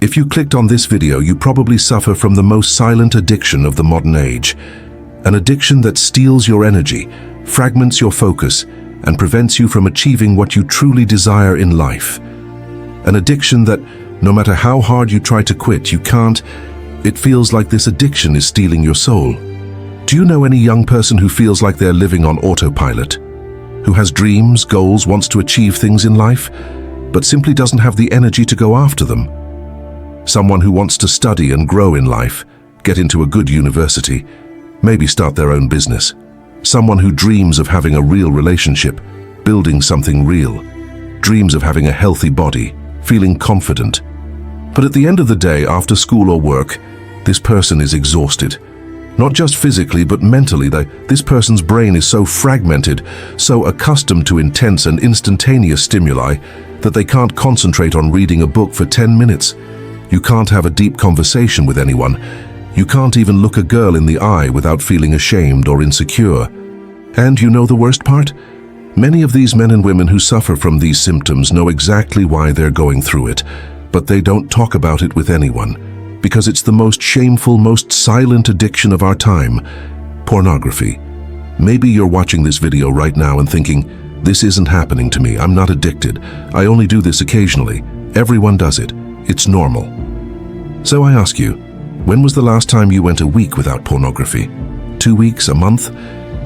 If you clicked on this video, you probably suffer from the most silent addiction of the modern age. An addiction that steals your energy, fragments your focus, and prevents you from achieving what you truly desire in life. An addiction that, no matter how hard you try to quit, you can't. It feels like this addiction is stealing your soul. Do you know any young person who feels like they're living on autopilot? Who has dreams, goals, wants to achieve things in life, but simply doesn't have the energy to go after them? Someone who wants to study and grow in life, get into a good university, maybe start their own business. Someone who dreams of having a real relationship, building something real, dreams of having a healthy body, feeling confident. But at the end of the day, after school or work, this person is exhausted. Not just physically, but mentally. This person's brain is so fragmented, so accustomed to intense and instantaneous stimuli, that they can't concentrate on reading a book for 10 minutes. You can't have a deep conversation with anyone. You can't even look a girl in the eye without feeling ashamed or insecure. And you know the worst part? Many of these men and women who suffer from these symptoms know exactly why they're going through it, but they don't talk about it with anyone, because it's the most shameful, most silent addiction of our time: pornography. Maybe you're watching this video right now and thinking, this isn't happening to me, I'm not addicted, I only do this occasionally. Everyone does it. It's normal. So I ask you, when was the last time you went a week without pornography? 2 weeks, a month?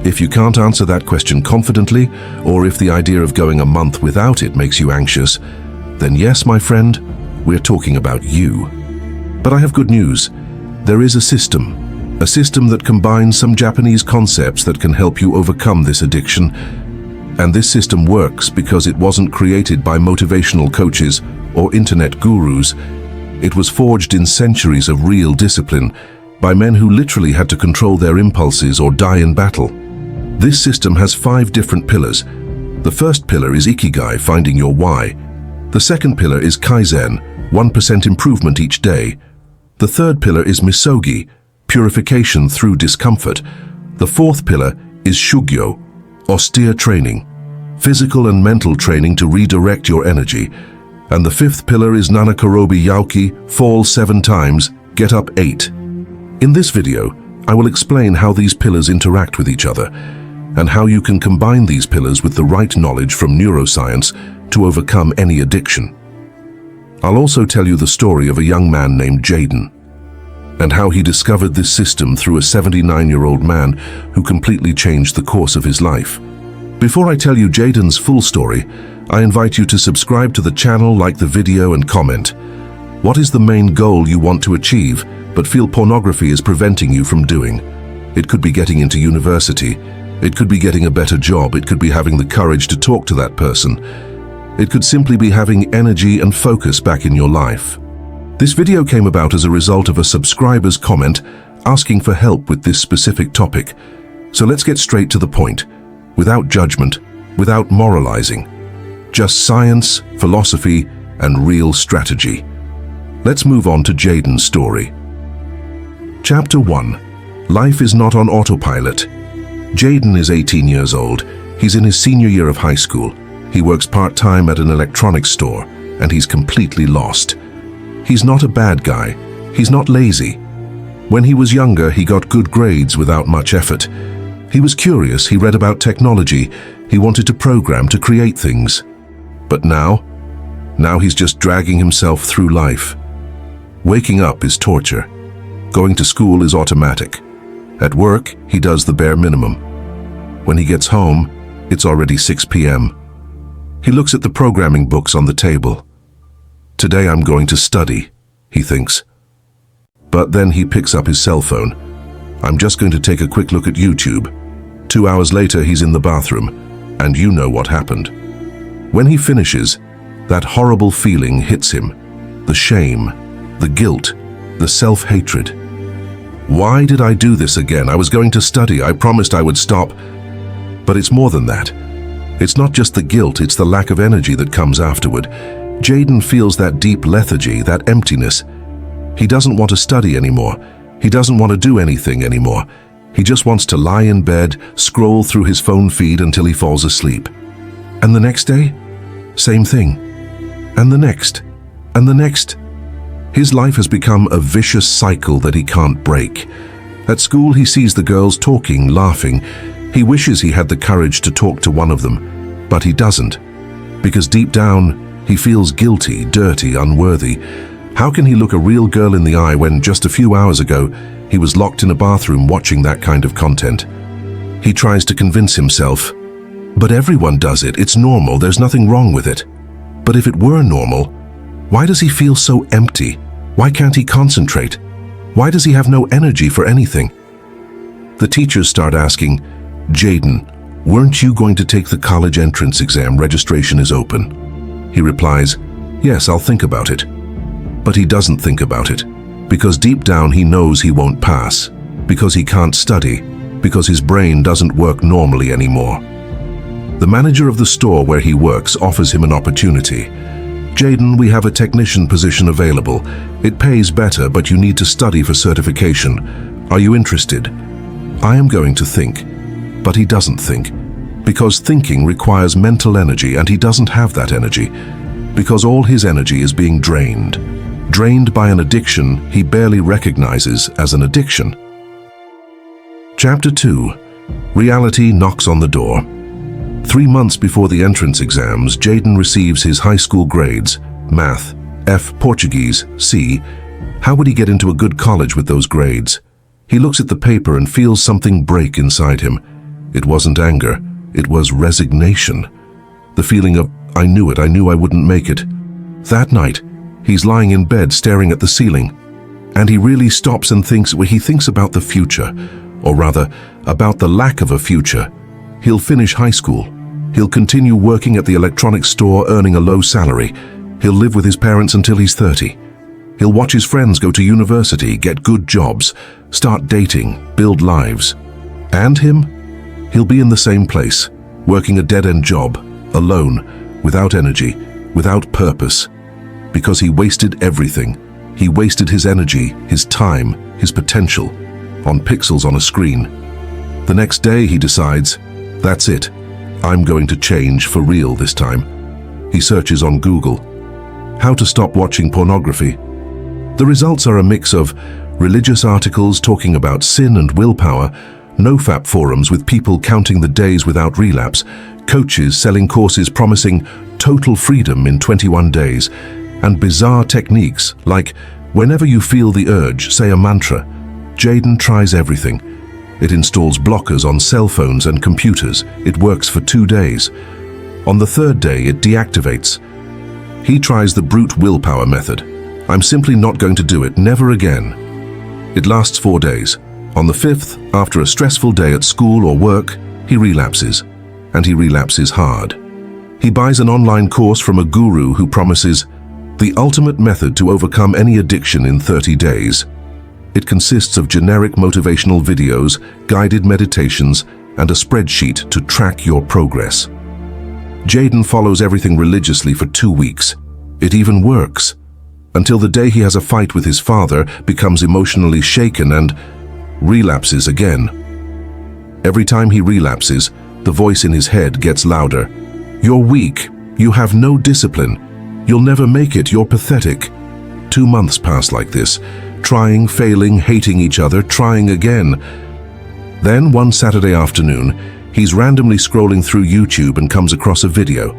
If you can't answer that question confidently, or if the idea of going a month without it makes you anxious, then yes, my friend, we're talking about you. But I have good news. There is a system that combines some Japanese concepts that can help you overcome this addiction. And this system works because it wasn't created by motivational coaches or internet gurus. It was forged in centuries of real discipline by men who literally had to control their impulses or die in battle. This system has 5 different pillars. The first pillar is Ikigai, finding your why. The second pillar is Kaizen, 1% improvement each day. The third pillar is Misogi, purification through discomfort. The fourth pillar is Shugyo, austere training, physical and mental training to redirect your energy. And the fifth pillar is Nanakorobi Yaoki, fall 7 times, get up 8. In this video, I will explain how these pillars interact with each other, and how you can combine these pillars with the right knowledge from neuroscience to overcome any addiction. I'll also tell you the story of a young man named Jaden, and how he discovered this system through a 79-year-old man who completely changed the course of his life. Before I tell you Jaden's full story, I invite you to subscribe to the channel, like the video, and comment. What is the main goal you want to achieve, but feel pornography is preventing you from doing? It could be getting into university. It could be getting a better job. It could be having the courage to talk to that person. It could simply be having energy and focus back in your life. This video came about as a result of a subscriber's comment asking for help with this specific topic. So let's get straight to the point, without judgment, without moralizing. Just science, philosophy, and real strategy. Let's move on to Jaden's story. Chapter 1. Life is not on autopilot. Jaden is 18 years old. He's in his senior year of high school. He works part-time at an electronics store, and he's completely lost. He's not a bad guy. He's not lazy. When he was younger, he got good grades without much effort. He was curious, he read about technology, he wanted to program, to create things. But now he's just dragging himself through life. Waking up is torture. Going to school is automatic. At work, he does the bare minimum. When he gets home, it's already 6 p.m. He looks at the programming books on the table. Today I'm going to study, he thinks. But then he picks up his cell phone. I'm just going to take a quick look at YouTube. 2 hours later, he's in the bathroom, and you know what happened. When he finishes, that horrible feeling hits him. The shame, the guilt, the self-hatred. Why did I do this again? I was going to study. I promised I would stop. But it's more than that. It's not just the guilt, it's the lack of energy that comes afterward. Jaden feels that deep lethargy, that emptiness. He doesn't want to study anymore. He doesn't want to do anything anymore. He just wants to lie in bed, scroll through his phone feed until he falls asleep. And the next day? Same thing. And the next. And the next. His life has become a vicious cycle that he can't break. At school, he sees the girls talking, laughing. He wishes he had the courage to talk to one of them, but he doesn't. Because deep down, he feels guilty, dirty, unworthy. How can he look a real girl in the eye when just a few hours ago, he was locked in a bathroom watching that kind of content? He tries to convince himself, but everyone does it, it's normal, there's nothing wrong with it. But if it were normal, why does he feel so empty? Why can't he concentrate? Why does he have no energy for anything? The teachers start asking, "Jaden, weren't you going to take the college entrance exam? Registration is open." He replies, "Yes, I'll think about it." But he doesn't think about it, because deep down he knows he won't pass, because he can't study, because his brain doesn't work normally anymore. The manager of the store where he works offers him an opportunity. "Jaden, we have a technician position available. It pays better, but you need to study for certification. Are you interested?" I am going to think. But he doesn't think, because thinking requires mental energy and he doesn't have that energy, because all his energy is being drained. Drained by an addiction he barely recognizes as an addiction. Chapter 2. Reality knocks on the door. 3 months before the entrance exams, Jaden receives his high school grades, math, F, Portuguese, C. How would he get into a good college with those grades? He looks at the paper and feels something break inside him. It wasn't anger, it was resignation. The feeling of, I knew it, I knew I wouldn't make it. That night, he's lying in bed staring at the ceiling, and he really stops and thinks about the future, or rather, about the lack of a future. He'll finish high school. He'll continue working at the electronics store earning a low salary. He'll live with his parents until he's 30. He'll watch his friends go to university, get good jobs, start dating, build lives. And him? He'll be in the same place, working a dead-end job, alone, without energy, without purpose. Because he wasted everything. He wasted his energy, his time, his potential, on pixels on a screen. The next day he decides, that's it. I'm going to change for real this time. He searches on Google, how to stop watching pornography. The results are a mix of religious articles talking about sin and willpower, nofap forums with people counting the days without relapse, coaches selling courses promising total freedom in 21 days, and bizarre techniques like, whenever you feel the urge, say a mantra. Jaden tries everything. It installs blockers on cell phones and computers. It works for 2 days. On the 3rd day, it deactivates. He tries the brute willpower method. I'm simply not going to do it, never again. It lasts 4 days. On the 5th, after a stressful day at school or work, he relapses. And he relapses hard. He buys an online course from a guru who promises the ultimate method to overcome any addiction in 30 days. It consists of generic motivational videos, guided meditations, and a spreadsheet to track your progress. Jaden follows everything religiously for 2 weeks. It even works. Until the day he has a fight with his father, becomes emotionally shaken, and relapses again. Every time he relapses, the voice in his head gets louder. You're weak. You have no discipline. You'll never make it. You're pathetic. 2 months pass like this. Trying, failing, hating each other, trying again. Then one Saturday afternoon, he's randomly scrolling through YouTube and comes across a video.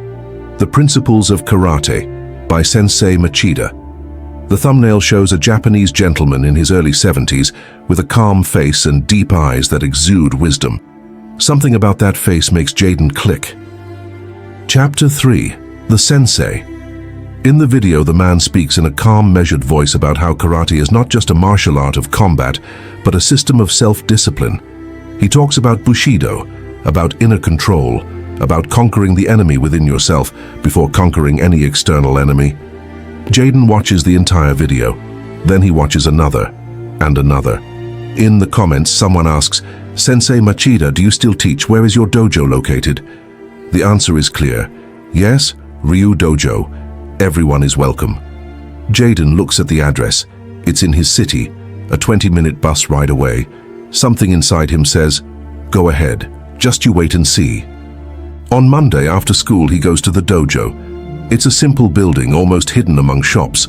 The Principles of Karate by Sensei Machida. The thumbnail shows a Japanese gentleman in his early 70s with a calm face and deep eyes that exude wisdom. Something about that face makes Jaden click. Chapter 3. The Sensei. In the video, the man speaks in a calm, measured voice about how karate is not just a martial art of combat, but a system of self-discipline. He talks about Bushido, about inner control, about conquering the enemy within yourself before conquering any external enemy. Jaden watches the entire video. Then he watches another, and another. In the comments, someone asks, Sensei Machida, do you still teach? Where is your dojo located? The answer is clear. Yes, Ryu Dojo. Everyone is welcome. Jaden looks at the address. It's in his city, a 20-minute bus ride away. Something inside him says, go ahead, just you wait and see. On Monday after school, he goes to the dojo. It's a simple building, almost hidden among shops.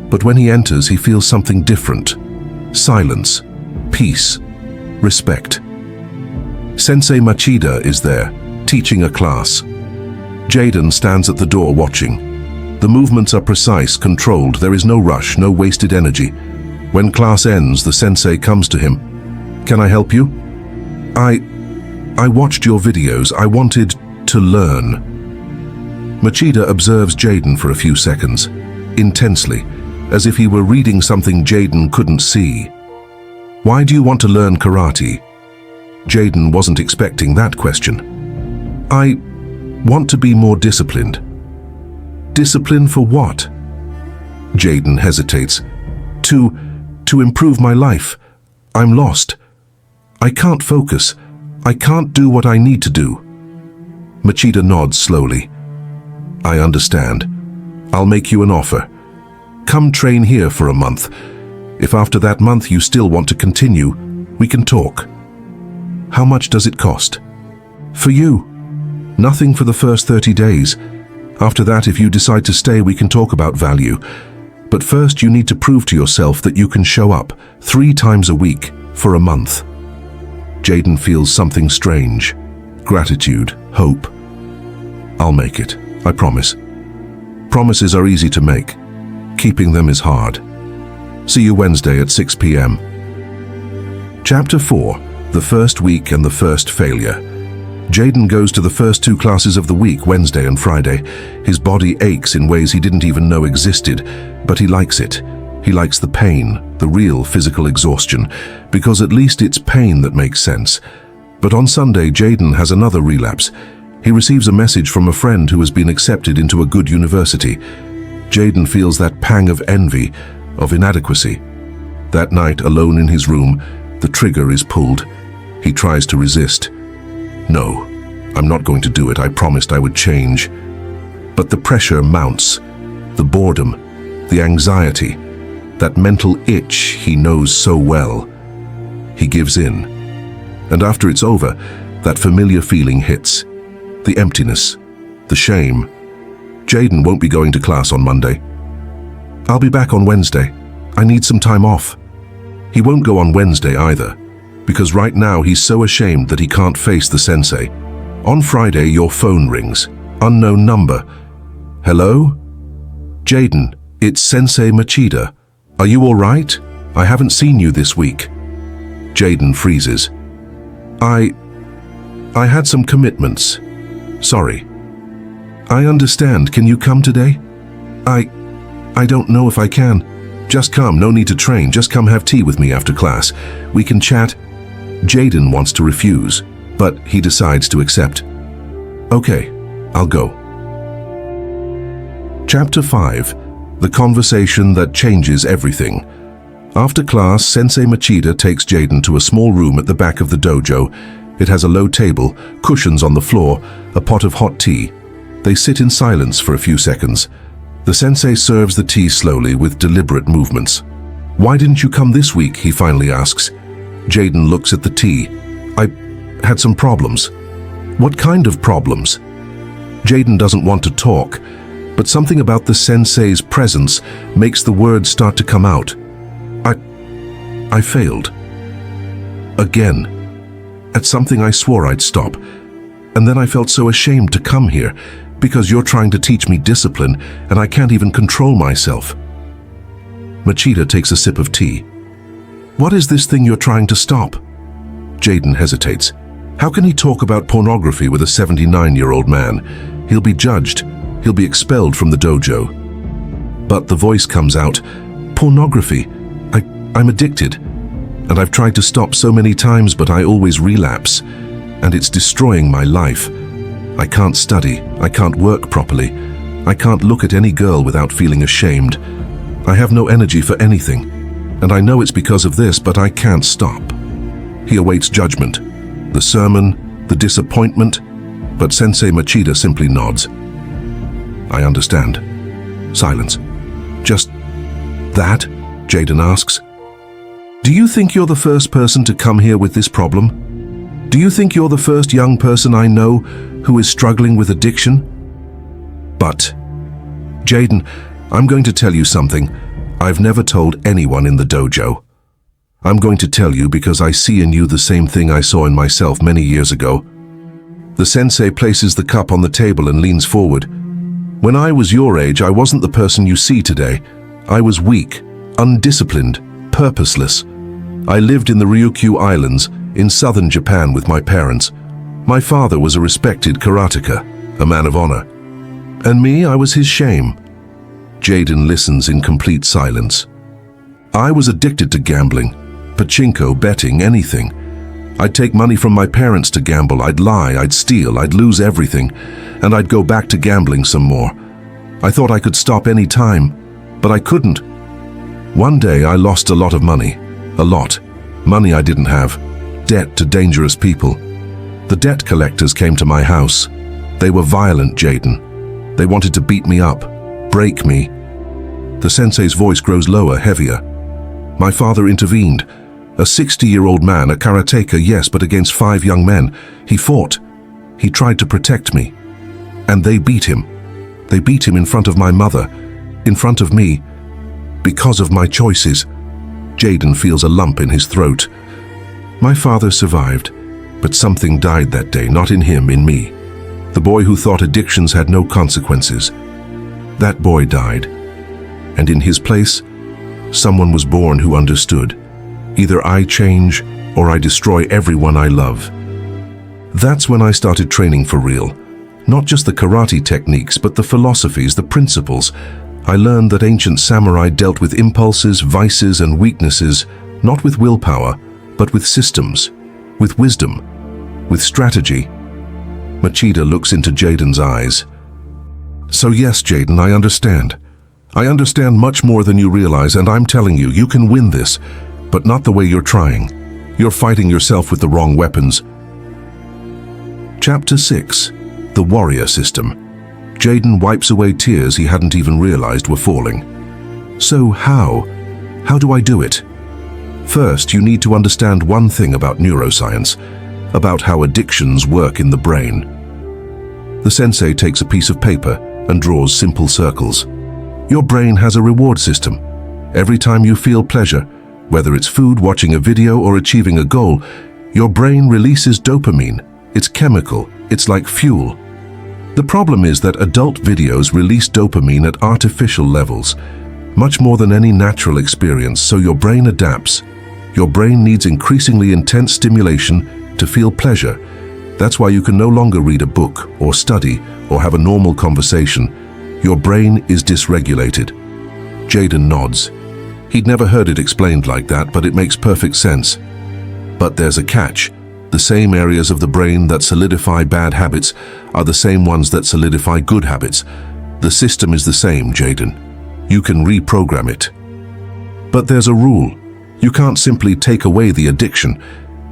But when he enters, he feels something different. Silence, peace, respect. Sensei Machida is there, teaching a class. Jaden stands at the door watching. The movements are precise, controlled. There is no rush, no wasted energy. When class ends, the sensei comes to him. "Can I help you?" I watched your videos. I wanted to learn." Machida observes Jaden for a few seconds, intensely, as if he were reading something Jaden couldn't see. "Why do you want to learn karate?" Jaden wasn't expecting that question. "I want to be more disciplined." "Discipline for what?" Jaden hesitates. To improve my life. I'm lost. I can't focus. I can't do what I need to do." Machida nods slowly. "I understand. I'll make you an offer. Come train here for a month. If after that month you still want to continue, we can talk." "How much does it cost?" "For you, nothing for the first 30 days. After that, if you decide to stay, we can talk about value. But first you need to prove to yourself that you can show up 3 times a week for a month." Jaden feels something strange. Gratitude, hope. "I'll make it, I promise." Promises are easy to make. Keeping them is hard. See you Wednesday at 6 p.m. Chapter 4. The First Week and the First Failure. Jaden goes to the first 2 classes of the week, Wednesday and Friday. His body aches in ways he didn't even know existed, but he likes it. He likes the pain, the real physical exhaustion, because at least it's pain that makes sense. But on Sunday, Jaden has another relapse. He receives a message from a friend who has been accepted into a good university. Jaden feels that pang of envy, of inadequacy. That night, alone in his room, the trigger is pulled. He tries to resist. "No, I'm not going to do it. I promised I would change." But the pressure mounts. The boredom, the anxiety, that mental itch he knows so well. He gives in. And after it's over, that familiar feeling hits. The emptiness, the shame. Jaden won't be going to class on Monday. "I'll be back on Wednesday. I need some time off." He won't go on Wednesday either, because right now he's so ashamed that he can't face the sensei. On Friday, your phone rings. Unknown number. "Hello? Jaden, it's Sensei Machida. Are you all right? I haven't seen you this week." Jaden freezes. I had some commitments. Sorry." "I understand. Can you come today?" I don't know if I can." "Just come, no need to train. Just come have tea with me after class. We can chat." Jaden wants to refuse, but he decides to accept. "Okay, I'll go." Chapter 5. The Conversation That Changes Everything. After class, Sensei Machida takes Jaden to a small room at the back of the dojo. It has a low table, cushions on the floor, a pot of hot tea. They sit in silence for a few seconds. The sensei serves the tea slowly with deliberate movements. "Why didn't you come this week?" he finally asks. Jaden looks at the tea. "I had some problems." "What kind of problems?" Jaden doesn't want to talk, but something about the sensei's presence makes the words start to come out. I failed. Again. At something I swore I'd stop. And then I felt so ashamed to come here, because you're trying to teach me discipline, and I can't even control myself." Machida takes a sip of tea. "What is this thing you're trying to stop?" Jaden hesitates. How can he talk about pornography with a 79-year-old man? He'll be judged. He'll be expelled from the dojo. But the voice comes out. "Pornography. I'm addicted. And I've tried to stop so many times, but I always relapse. And it's destroying my life. I can't study. I can't work properly. I can't look at any girl without feeling ashamed. I have no energy for anything. And I know it's because of this, but I can't stop." He awaits judgment. The sermon, the disappointment, but Sensei Machida simply nods. "I understand." Silence. "Just that?" Jaden asks. "Do you think you're the first person to come here with this problem? Do you think you're the first young person I know who is struggling with addiction?" "But, Jaden, I'm going to tell you something. I've never told anyone in the dojo. I'm going to tell you because I see in you the same thing I saw in myself many years ago. The sensei places the cup on the table and leans forward. When I was your age, I wasn't the person you see today. I was weak, undisciplined, purposeless. I lived in the Ryukyu Islands, in southern Japan with my parents. My father was a respected karateka, a man of honor. And me, I was his shame. Jaden listens in complete silence. I was addicted to gambling, pachinko, betting, anything. I'd take money from my parents to gamble, I'd lie, I'd steal, I'd lose everything, and I'd go back to gambling some more. I thought I could stop any time, but I couldn't. One day I lost a lot of money. A lot. Money I didn't have. Debt to dangerous people. The debt collectors came to my house. They were violent, Jaden. They wanted to beat me up, break me. The sensei's voice grows lower, heavier. My father intervened. A 60-year-old man, a karateka, yes, but against 5 young men. He fought. He tried to protect me. And they beat him. They beat him in front of my mother, in front of me, because of my choices. Jaden feels a lump in his throat. My father survived, but something died that day, not in him, in me. The boy who thought addictions had no consequences. That boy died. And in his place, someone was born who understood. Either I change or I destroy everyone I love. That's when I started training for real. Not just the karate techniques, but the philosophies, the principles. I learned that ancient samurai dealt with impulses, vices, and weaknesses, not with willpower, but with systems, with wisdom, with strategy. Machida looks into Jaden's eyes. So yes, Jaden, I understand. I understand much more than you realize, and I'm telling you, you can win this. But not the way you're trying. You're fighting yourself with the wrong weapons. Chapter 6. The Warrior System. Jaden wipes away tears he hadn't even realized were falling. So how? How do I do it? First, you need to understand one thing about neuroscience, about how addictions work in the brain. The sensei takes a piece of paper and draws simple circles. Your brain has a reward system. Every time you feel pleasure, whether it's food, watching a video, or achieving a goal, your brain releases dopamine. It's chemical. It's like fuel. The problem is that adult videos release dopamine at artificial levels, much more than any natural experience, so your brain adapts. Your brain needs increasingly intense stimulation to feel pleasure. That's why you can no longer read a book, or study, or have a normal conversation. Your brain is dysregulated. Jaden nods. He'd never heard it explained like that, but it makes perfect sense. But there's a catch. The same areas of the brain that solidify bad habits are the same ones that solidify good habits. The system is the same, Jaden. You can reprogram it. But there's a rule. You can't simply take away the addiction.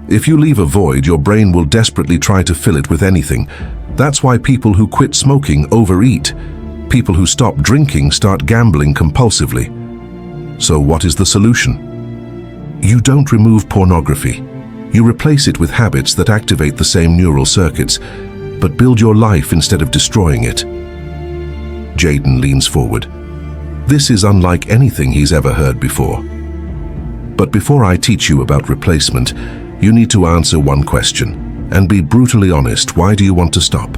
If you leave a void, your brain will desperately try to fill it with anything. That's why people who quit smoking overeat. People who stop drinking start gambling compulsively. So what is the solution? You don't remove pornography. You replace it with habits that activate the same neural circuits, but build your life instead of destroying it. Jaden leans forward. This is unlike anything he's ever heard before. But before I teach you about replacement, you need to answer one question, and be brutally honest. Why do you want to stop?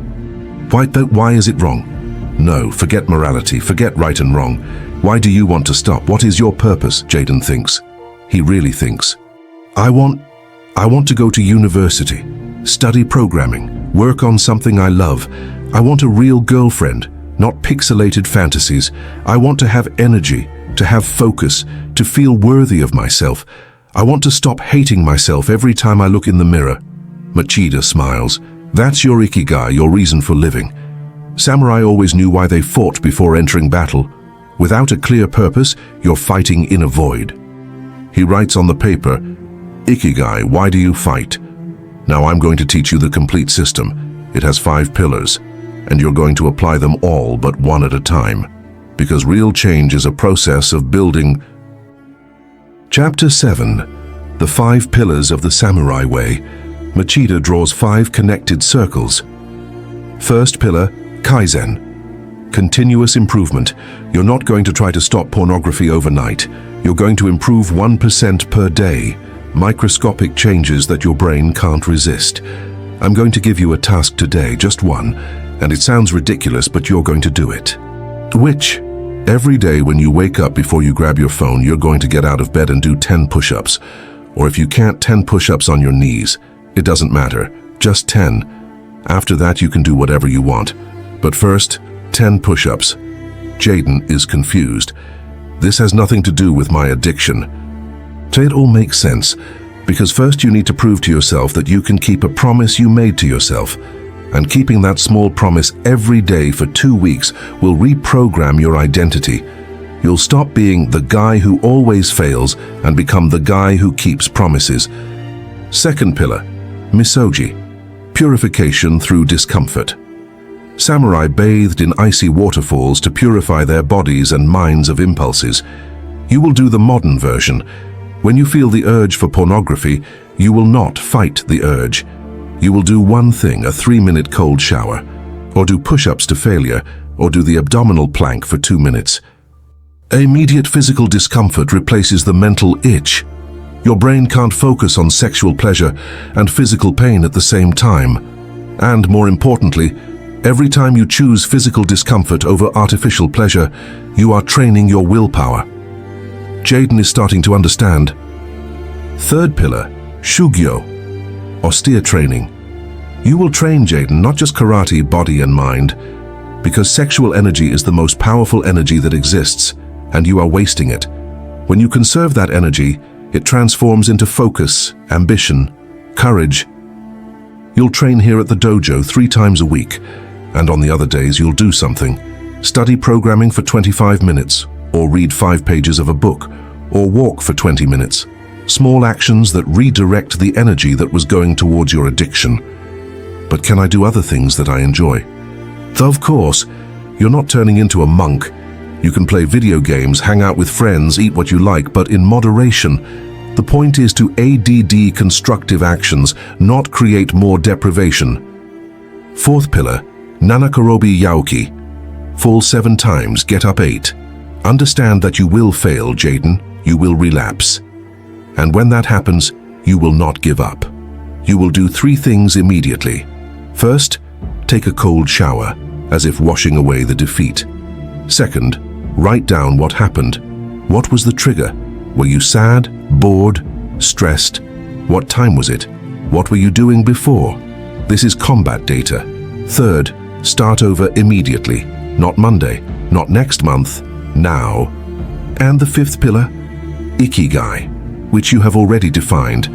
Why is it wrong? No, forget morality, forget right and wrong. Why do you want to stop? What is your purpose? Jaden thinks. He really thinks. I want to go to university, study programming, work on something I love. I want a real girlfriend, not pixelated fantasies. I want to have energy, to have focus, to feel worthy of myself. I want to stop hating myself every time I look in the mirror. Machida smiles. That's your Ikigai, your reason for living. Samurai always knew why they fought before entering battle. Without a clear purpose, you're fighting in a void. He writes on the paper, Ikigai, why do you fight? Now I'm going to teach you the complete system. It has 5 pillars, and you're going to apply them all but one at a time, because real change is a process of building. Chapter 7. The 5 Pillars of the Samurai Way. Machida draws 5 connected circles. First pillar, Kaizen. Continuous improvement. You're not going to try to stop pornography overnight. You're going to improve 1% per day. Microscopic changes that your brain can't resist. I'm going to give you a task today, just one, and it sounds ridiculous, but you're going to do it. Which? Every day when you wake up, before you grab your phone, you're going to get out of bed and do 10 push-ups. Or if you can't, 10 push-ups on your knees. It doesn't matter, just 10. After that you can do whatever you want. But first, 10 push-ups. Jaden is confused. This has nothing to do with my addiction. So it all makes sense, because first you need to prove to yourself that you can keep a promise you made to yourself. And keeping that small promise every day for 2 weeks will reprogram your identity. You'll stop being the guy who always fails and become the guy who keeps promises. Second pillar, Misogi, purification through discomfort. Samurai bathed in icy waterfalls to purify their bodies and minds of impulses. You will do the modern version. When you feel the urge for pornography, you will not fight the urge. You will do one thing, a 3-minute cold shower, or do push-ups to failure, or do the abdominal plank for 2 minutes. Immediate physical discomfort replaces the mental itch. Your brain can't focus on sexual pleasure and physical pain at the same time. And more importantly, every time you choose physical discomfort over artificial pleasure, you are training your willpower. Jaden is starting to understand. Third pillar, Shugyo, austere training. You will train Jaden, not just karate, body and mind, because sexual energy is the most powerful energy that exists, and you are wasting it. When you conserve that energy, it transforms into focus, ambition, courage. You'll train here at the dojo 3 times a week, and on the other days you'll do something. Study programming for 25 minutes, or read 5 pages of a book, or walk for 20 minutes. Small actions that redirect the energy that was going towards your addiction. But can I do other things that I enjoy? Of course, you're not turning into a monk. You can play video games, hang out with friends, eat what you like, but in moderation. The point is to ADD constructive actions, not create more deprivation. Fourth pillar, Nanakorobi Yaoki. Fall 7 times, get up 8. Understand that you will fail, Jaden. You will relapse. And when that happens, you will not give up. You will do 3 things immediately. First, take a cold shower, as if washing away the defeat. Second, write down what happened. What was the trigger? Were you sad, bored, stressed? What time was it? What were you doing before? This is combat data. Third, start over immediately. Not Monday, not next month, now. And the 5th pillar, Ikigai, which you have already defined.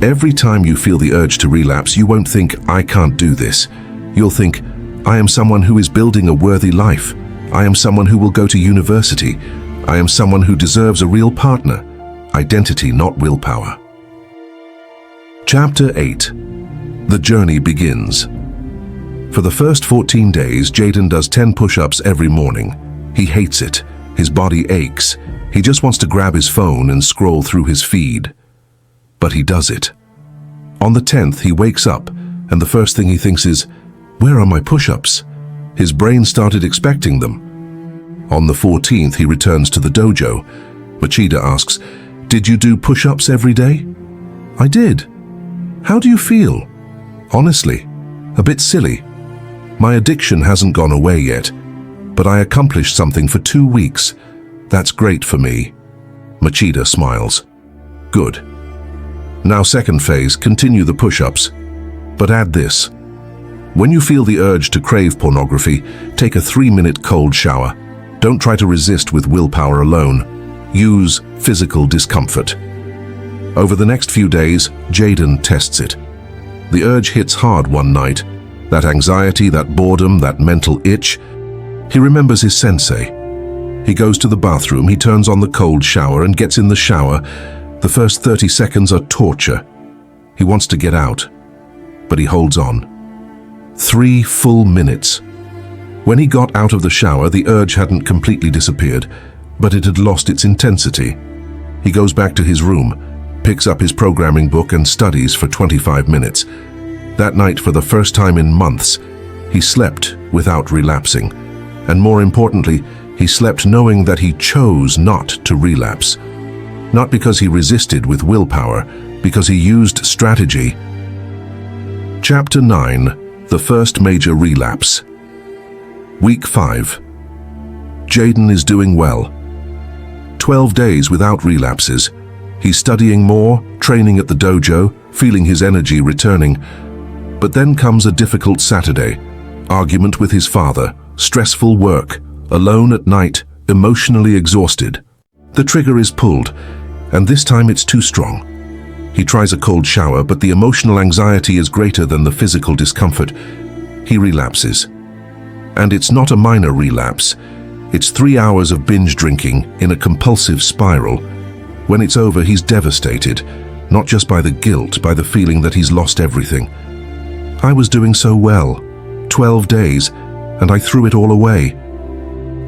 Every time you feel the urge to relapse, you won't think, I can't do this. You'll think, I am someone who is building a worthy life. I am someone who will go to university. I am someone who deserves a real partner. Identity, not willpower. Chapter 8. The journey begins. For the first 14 days, Jaden does 10 push-ups every morning. He hates it. His body aches. He just wants to grab his phone and scroll through his feed. But he does it. On the 10th, he wakes up, and the first thing he thinks is, where are my push-ups? His brain started expecting them. On the 14th, he returns to the dojo. Machida asks, did you do push-ups every day? I did. How do you feel? Honestly, a bit silly. My addiction hasn't gone away yet, but I accomplished something for 2 weeks. That's great for me. Machida smiles. Good. Now second phase, continue the push-ups. But add this. When you feel the urge to crave pornography, take a 3-minute cold shower. Don't try to resist with willpower alone. Use physical discomfort. Over the next few days, Jaden tests it. The urge hits hard one night. That anxiety, that boredom, that mental itch. He remembers his sensei. He goes to the bathroom, he turns on the cold shower and gets in the shower. The first 30 seconds are torture. He wants to get out, but he holds on. 3 full minutes. When he got out of the shower, the urge hadn't completely disappeared, but it had lost its intensity. He goes back to his room, picks up his programming book and studies for 25 minutes. That night, for the first time in months, he slept without relapsing. And more importantly, he slept knowing that he chose not to relapse. Not because he resisted with willpower, because he used strategy. Chapter 9. The First Major Relapse. Week 5. Jaden is doing well. 12 days without relapses. He's studying more, training at the dojo, feeling his energy returning. But then comes a difficult Saturday. Argument with his father, stressful work, alone at night, emotionally exhausted. The trigger is pulled, and this time it's too strong. He tries a cold shower, but the emotional anxiety is greater than the physical discomfort. He relapses. And it's not a minor relapse. It's 3 hours of binge drinking in a compulsive spiral. When it's over, he's devastated, not just by the guilt, by the feeling that he's lost everything. I was doing so well, 12 days, and I threw it all away.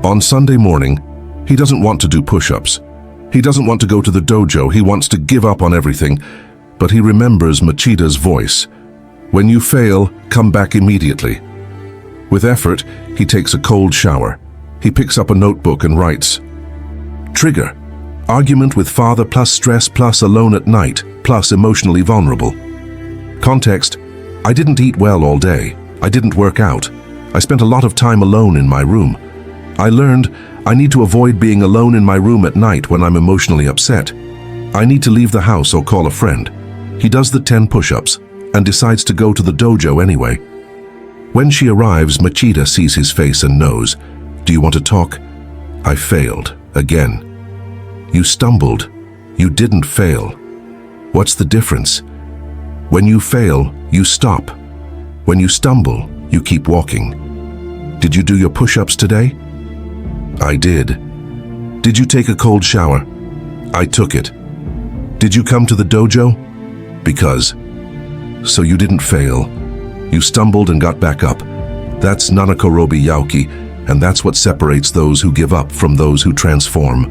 On Sunday morning, he doesn't want to do push-ups. He doesn't want to go to the dojo. He wants to give up on everything, but he remembers Machida's voice. When you fail, come back immediately. With effort, he takes a cold shower. He picks up a notebook and writes. Trigger: argument with father plus stress plus alone at night plus emotionally vulnerable. Context: I didn't eat well all day. I didn't work out. I spent a lot of time alone in my room. I learned I need to avoid being alone in my room at night when I'm emotionally upset. I need to leave the house or call a friend. He does the 10 push-ups and decides to go to the dojo anyway. When she arrives, Machida sees his face and knows. Do you want to talk? I failed. Again. You stumbled. You didn't fail. What's the difference? When you fail, you stop. When you stumble, you keep walking. Did you do your push-ups today? I did. Did you take a cold shower? I took it. Did you come to the dojo? Because. So you didn't fail. You stumbled and got back up. That's Nanakorobi Yaoki, and that's what separates those who give up from those who transform.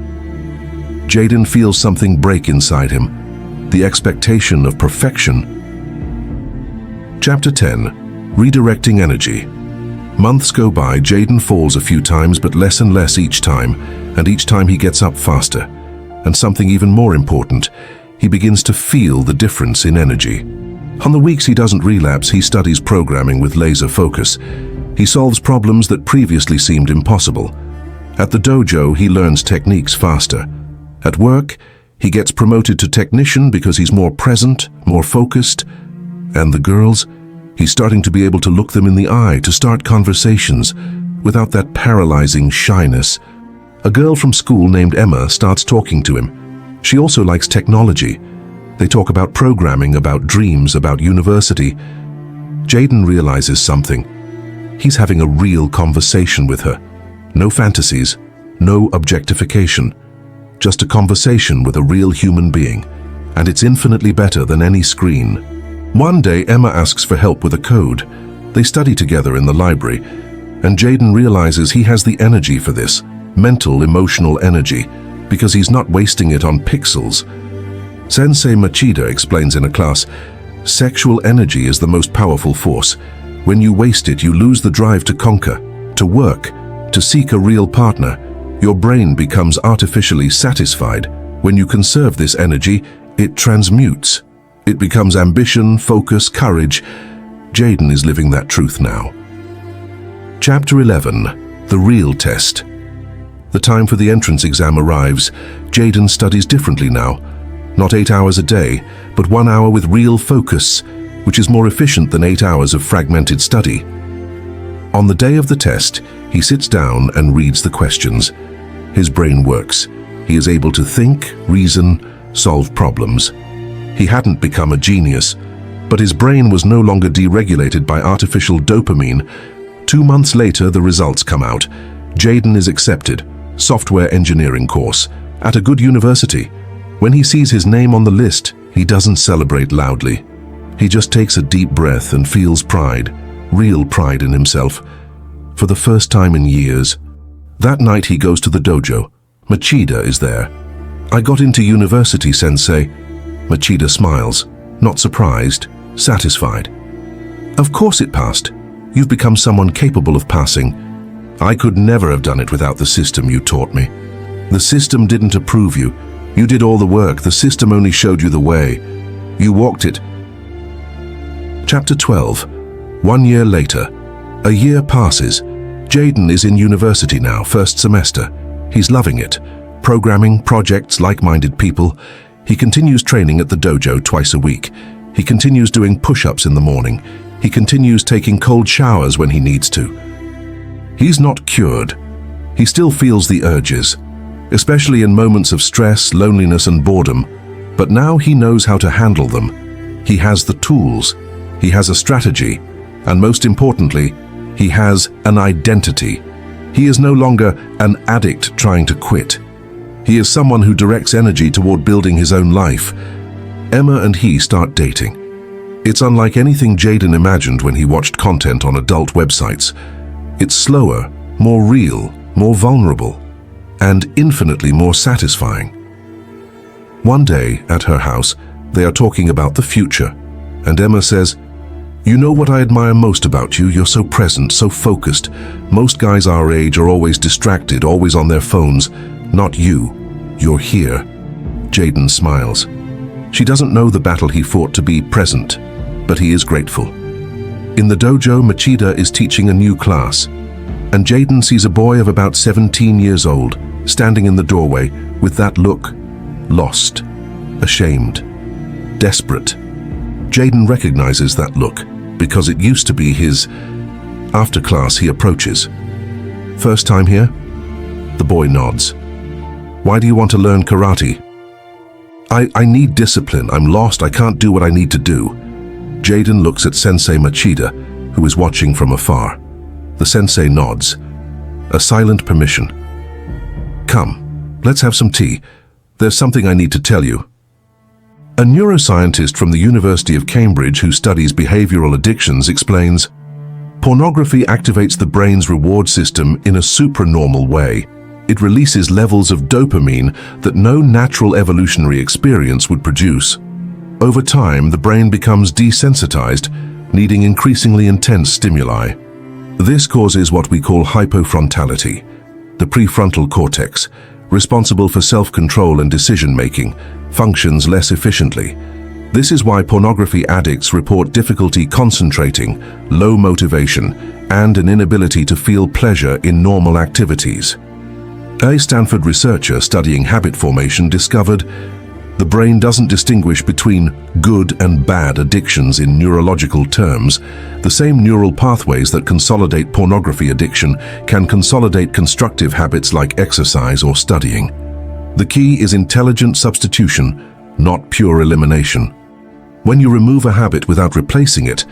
Jaden feels something break inside him, the expectation of perfection. Chapter 10. Redirecting Energy. Months go by. Jaden falls a few times, but less and less each time, and each time he gets up faster. And something even more important, he begins to feel the difference in energy. On the weeks he doesn't relapse, he studies programming with laser focus. He solves problems that previously seemed impossible. At the dojo, he learns techniques faster. At work, he gets promoted to technician because he's more present, more focused. And the girls? He's starting to be able to look them in the eye, to start conversations, without that paralyzing shyness. A girl from school named Emma starts talking to him. She also likes technology. They talk about programming, about dreams, about university. Jaden realizes something. He's having a real conversation with her. No fantasies, no objectification. Just a conversation with a real human being. And it's infinitely better than any screen. One day, Emma asks for help with a code. They study together in the library, and Jaden realizes he has the energy for this, mental, emotional energy, because he's not wasting it on pixels. Sensei Machida explains in a class, sexual energy is the most powerful force. When you waste it, you lose the drive to conquer, to work, to seek a real partner. Your brain becomes artificially satisfied. When you conserve this energy, it transmutes. It becomes ambition, focus, courage. Jaden is living that truth now. Chapter 11. The Real Test. The time for the entrance exam arrives. Jaden studies differently now. Not 8 hours a day, but 1 hour with real focus, which is more efficient than 8 hours of fragmented study. On the day of the test, he sits down and reads the questions. His brain works. He is able to think, reason, solve problems. He hadn't become a genius, but his brain was no longer deregulated by artificial dopamine. 2 months later, the results come out. Jaden is accepted, software engineering course, at a good university. When he sees his name on the list, he doesn't celebrate loudly. He just takes a deep breath and feels pride, real pride in himself, for the first time in years. That night he goes to the dojo. Machida is there. I got into university, Sensei. Machida smiles, not surprised, satisfied. Of course it passed. You've become someone capable of passing. I could never have done it without the system you taught me. The system didn't approve you. You did all the work. The system only showed you the way. You walked it. Chapter 12. 1 year later. A year passes. Jaden is in university now, first semester. He's loving it. Programming, projects, like-minded people. He continues training at the dojo twice a week. He continues doing push-ups in the morning. He continues taking cold showers when he needs to. He's not cured. He still feels the urges, especially in moments of stress, loneliness, and boredom. But now he knows how to handle them. He has the tools. He has a strategy. And most importantly, he has an identity. He is no longer an addict trying to quit. He is someone who directs energy toward building his own life. Emma and he start dating. It's unlike anything Jaden imagined when he watched content on adult websites. It's slower, more real, more vulnerable, and infinitely more satisfying. One day, at her house, they are talking about the future, and Emma says, "You know what I admire most about you? You're so present, so focused. Most guys our age are always distracted, always on their phones. Not you. You're here." Jaden smiles. She doesn't know the battle he fought to be present, but he is grateful. In the dojo, Machida is teaching a new class, and Jaden sees a boy of about 17 years old standing in the doorway with that look, lost, ashamed, desperate. Jaden recognizes that look because it used to be his. After class, he approaches. "First time here?" The boy nods. "Why do you want to learn karate?" I need discipline. I'm lost. I can't do what I need to do." Jaden looks at Sensei Machida, who is watching from afar. The sensei nods. A silent permission. "Come, let's have some tea. There's something I need to tell you." A neuroscientist from the University of Cambridge who studies behavioral addictions explains, "Pornography activates the brain's reward system in a supranormal way. It releases levels of dopamine that no natural evolutionary experience would produce. Over time, the brain becomes desensitized, needing increasingly intense stimuli. This causes what we call hypofrontality, the prefrontal cortex, responsible for self-control and decision-making, functions less efficiently. This is why pornography addicts report difficulty concentrating, low motivation, and an inability to feel pleasure in normal activities." A Stanford researcher studying habit formation discovered the brain doesn't distinguish between good and bad addictions in neurological terms. The same neural pathways that consolidate pornography addiction can consolidate constructive habits like exercise or studying. The key is intelligent substitution, not pure elimination. When you remove a habit without replacing it,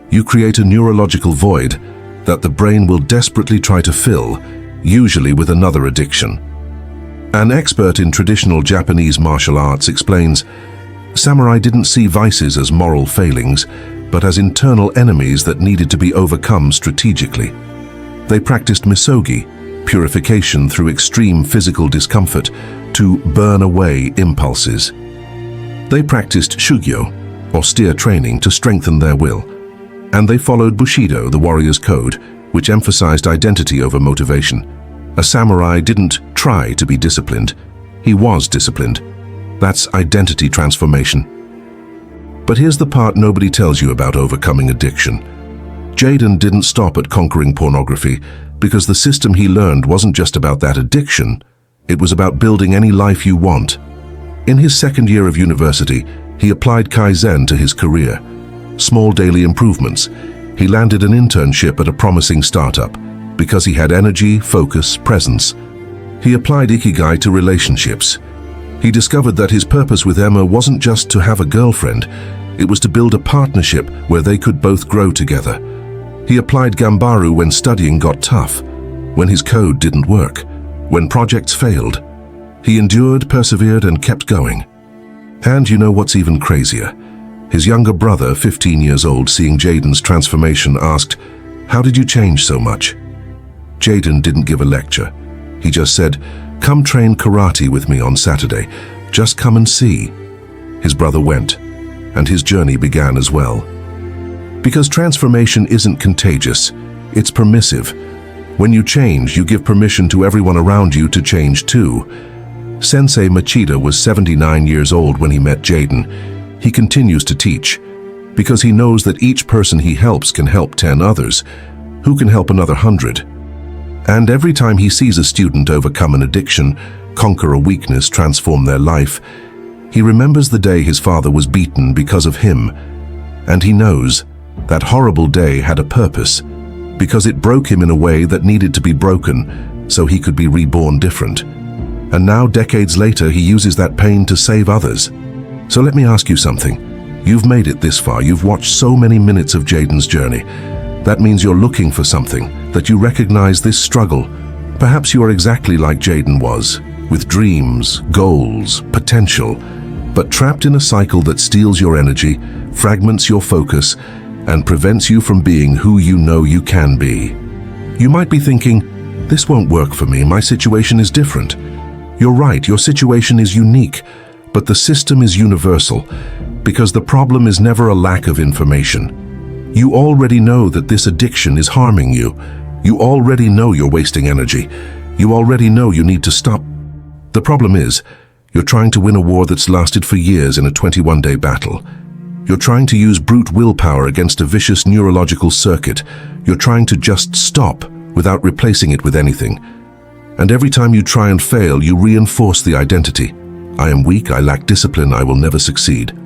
you create a neurological void that the brain will desperately try to fill, usually with another addiction. An expert in traditional Japanese martial arts explains, "Samurai didn't see vices as moral failings, but as internal enemies that needed to be overcome strategically. They practiced Misogi, purification through extreme physical discomfort, to burn away impulses. They practiced Shugyo, austere training, to strengthen their will. And they followed Bushido, the warrior's code, which emphasized identity over motivation. A samurai didn't try to be disciplined. He was disciplined. That's identity transformation." But here's the part nobody tells you about overcoming addiction. Jaden didn't stop at conquering pornography because the system he learned wasn't just about that addiction. It was about building any life you want. In his second year of university, he applied Kaizen to his career. Small daily improvements. He landed an internship at a promising startup because he had energy, focus, presence. He applied Ikigai to relationships. He discovered that his purpose with Emma wasn't just to have a girlfriend, it was to build a partnership where they could both grow together. He applied Gambaru when studying got tough, when his code didn't work, when projects failed. He endured, persevered, and kept going. And you know what's even crazier? His younger brother, 15 years old, seeing Jaden's transformation, asked, "How did you change so much?" Jaden didn't give a lecture. He just said, "Come train karate with me on Saturday. Just come and see." His brother went, and his journey began as well. Because transformation isn't contagious, it's permissive. When you change, you give permission to everyone around you to change too. Sensei Machida was 79 years old when he met Jaden. He continues to teach, because he knows that each person he helps can help 10 others, who can help another 100. And every time he sees a student overcome an addiction, conquer a weakness, transform their life, he remembers the day his father was beaten because of him, and he knows that horrible day had a purpose, because it broke him in a way that needed to be broken so he could be reborn different. And now, decades later, he uses that pain to save others. So let me ask you something. You've made it this far. You've watched so many minutes of Jaden's journey. That means you're looking for something, that you recognize this struggle. Perhaps you are exactly like Jaden was, with dreams, goals, potential, but trapped in a cycle that steals your energy, fragments your focus, and prevents you from being who you know you can be. You might be thinking, this won't work for me, my situation is different. You're right, your situation is unique, but the system is universal, because the problem is never a lack of information. You already know that this addiction is harming you. You already know you're wasting energy. You already know you need to stop. The problem is, you're trying to win a war that's lasted for years in a 21-day battle. You're trying to use brute willpower against a vicious neurological circuit. You're trying to just stop without replacing it with anything. And every time you try and fail, you reinforce the identity. I am weak, I lack discipline, I will never succeed.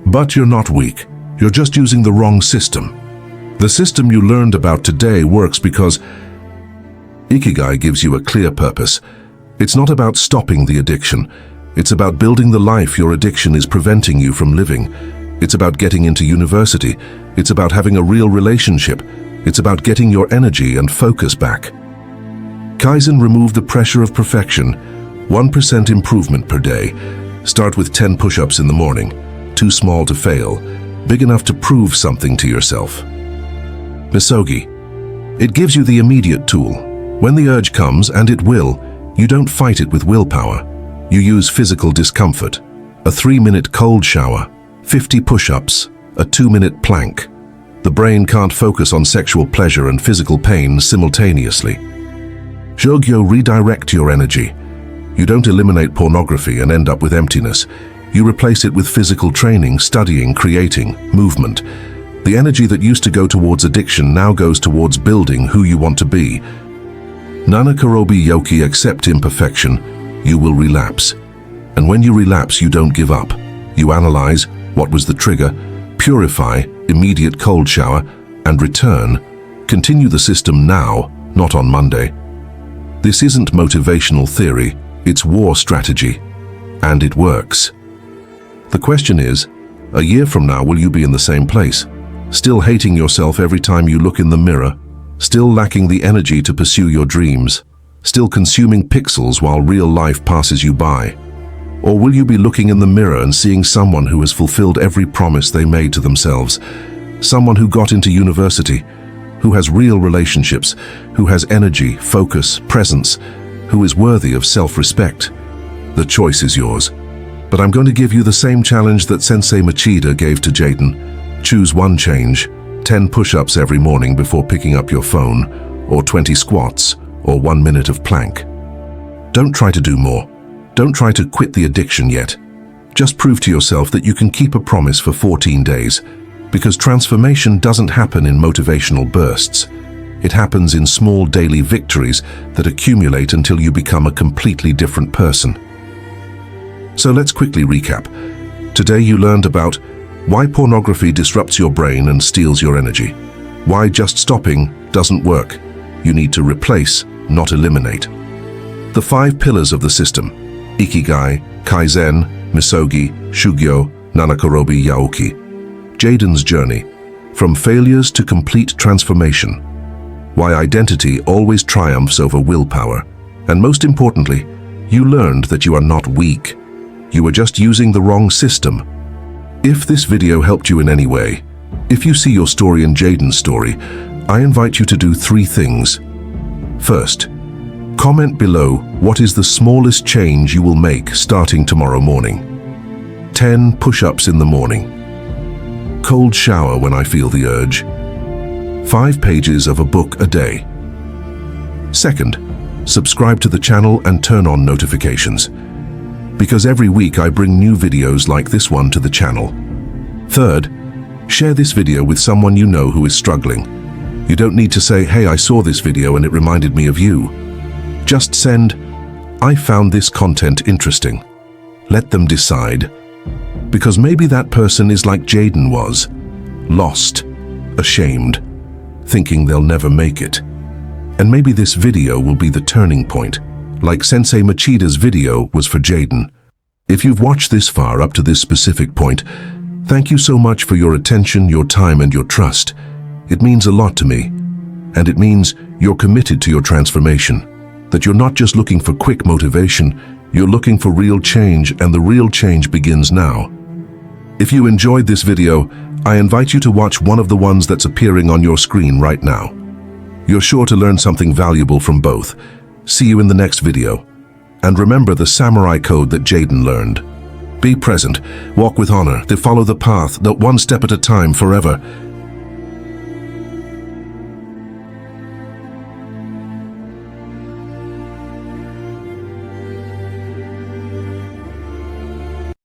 But you're not weak. You're just using the wrong system. The system you learned about today works because Ikigai gives you a clear purpose. It's not about stopping the addiction. It's about building the life your addiction is preventing you from living. It's about getting into university. It's about having a real relationship. It's about getting your energy and focus back. Kaizen removed the pressure of perfection. 1% improvement per day. Start with 10 push-ups in the morning. Too small to fail. Big enough to prove something to yourself. Misogi. It gives you the immediate tool. When the urge comes, and it will, you don't fight it with willpower. You use physical discomfort. A 3-minute cold shower, 50 push-ups, a 2-minute plank. The brain can't focus on sexual pleasure and physical pain simultaneously. Shugyo, redirect your energy. You don't eliminate pornography and end up with emptiness. You replace it with physical training, studying, creating, movement. The energy that used to go towards addiction now goes towards building who you want to be. Nanakorobi Yaoki, accept imperfection. You will relapse. And when you relapse, you don't give up. You analyze what was the trigger, purify, immediate cold shower, and return. Continue the system now, not on Monday. This isn't motivational theory, it's war strategy. And it works. The question is, a year from now, will you be in the same place? Still hating yourself every time you look in the mirror? Still lacking the energy to pursue your dreams? Still consuming pixels while real life passes you by? Or will you be looking in the mirror and seeing someone who has fulfilled every promise they made to themselves? Someone who got into university, who has real relationships, who has energy, focus, presence, who is worthy of self-respect? The choice is yours. But I'm going to give you the same challenge that Sensei Machida gave to Jaden. Choose one change, 10 push-ups every morning before picking up your phone, or 20 squats, or 1 minute of plank. Don't try to do more. Don't try to quit the addiction yet. Just prove to yourself that you can keep a promise for 14 days, because transformation doesn't happen in motivational bursts. It happens in small daily victories that accumulate until you become a completely different person. So let's quickly recap. Today you learned about why pornography disrupts your brain and steals your energy. Why just stopping doesn't work. You need to replace, not eliminate. The 5 pillars of the system: Ikigai, Kaizen, Misogi, Shugyo, Nanakorobi, Yaoki. Jaden's journey, from failures to complete transformation. Why identity always triumphs over willpower. And most importantly, you learned that you are not weak. You are just using the wrong system. If this video helped you in any way, if you see your story in Jaden's story, I invite you to do 3 things. First, comment below what is the smallest change you will make starting tomorrow morning. 10 push-ups in the morning. Cold shower when I feel the urge. 5 pages of a book a day. Second, subscribe to the channel and turn on notifications, because every week I bring new videos like this one to the channel. Third, share this video with someone you know who is struggling. You don't need to say, "Hey, I saw this video and it reminded me of you." Just send, "I found this content interesting." Let them decide. Because maybe that person is like Jaden was, lost, ashamed, thinking they'll never make it. And maybe this video will be the turning point, like Sensei Machida's video was for Jaden. If you've watched this far up to this specific point, thank you so much for your attention, your time, and your trust. It means a lot to me. And it means you're committed to your transformation, that you're not just looking for quick motivation, you're looking for real change, and the real change begins now. If you enjoyed this video, I invite you to watch one of the ones that's appearing on your screen right now. You're sure to learn something valuable from both. See you in the next video. And remember the samurai code that Jaden learned. Be present, walk with honor, follow the path, that one step at a time forever.